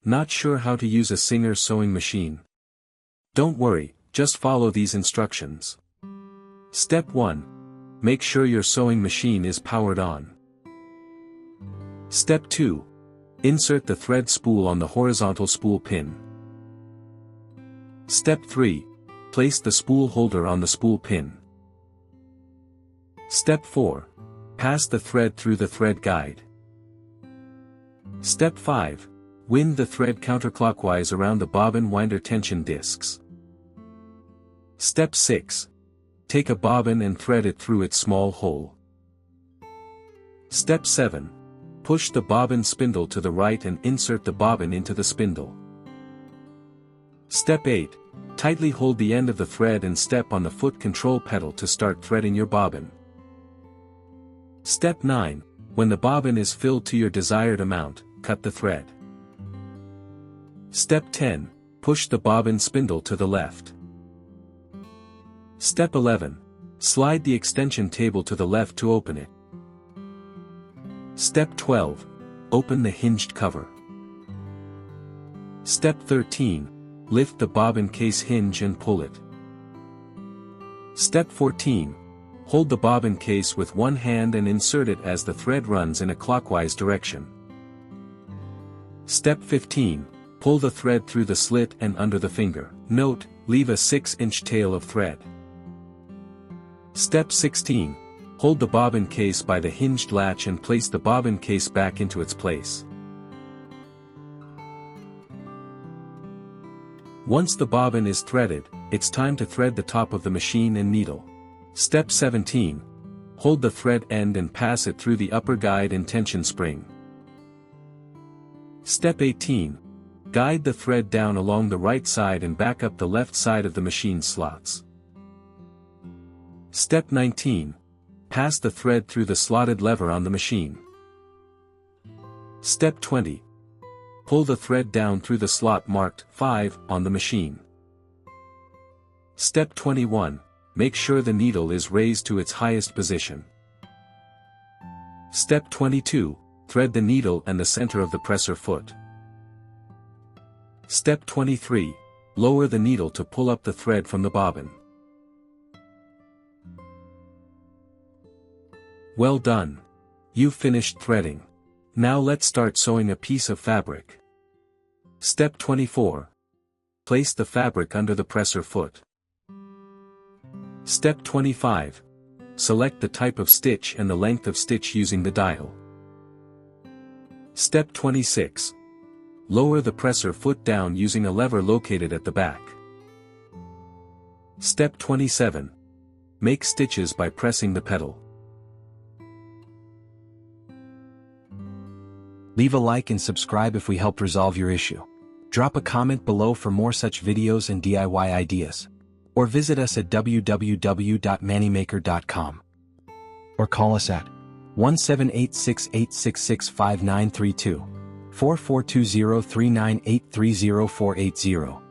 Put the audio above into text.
Not sure how to use a Singer sewing machine? Don't worry, just follow these instructions. Step 1. Make sure your sewing machine is powered on. Step 2. Insert the thread spool on the horizontal spool pin. Step 3. Place the spool holder on the spool pin. Step 4. Pass the thread through the thread guide. Step 5. Wind the thread counterclockwise around the bobbin winder tension discs. Step 6. Take a bobbin and thread it through its small hole. Step 7. Push the bobbin spindle to the right and insert the bobbin into the spindle. Step 8. Tightly hold the end of the thread and step on the foot control pedal to start threading your bobbin. Step 9. When the bobbin is filled to your desired amount, cut the thread. Step 10. Push the bobbin spindle to the left. Step 11. Slide the extension table to the left to open it. Step 12. Open the hinged cover. Step 13. Lift the bobbin case hinge and pull it. Step 14. Hold the bobbin case with one hand and insert it as the thread runs in a clockwise direction. Step 15. Pull the thread through the slit and under the finger. Note, leave a 6-inch tail of thread. Step 16. Hold the bobbin case by the hinged latch and place the bobbin case back into its place. Once the bobbin is threaded, it's time to thread the top of the machine and needle. Step 17. Hold the thread end and pass it through the upper guide and tension spring. Step 18. Guide the thread down along the right side and back up the left side of the machine slots. Step 19. Pass the thread through the slotted lever on the machine. Step 20. Pull the thread down through the slot marked 5 on the machine. Step 21. Make sure the needle is raised to its highest position. Step 22. Thread the needle and the center of the presser foot. Step 23. Lower the needle to pull up the thread from the bobbin. Well done. You've finished threading. Now let's start sewing a piece of fabric. Step 24. Place the fabric under the presser foot. Step 25. Select the type of stitch and the length of stitch using the dial. Step 26. Lower the presser foot down using a lever located at the back. Step 27. Make stitches by pressing the pedal. Leave a like and subscribe if we helped resolve your issue. Drop a comment below for more such videos and DIY ideas. Or visit us at www.mannymaker.com. Or call us at 1-786-866-5932, 4420-398-30480.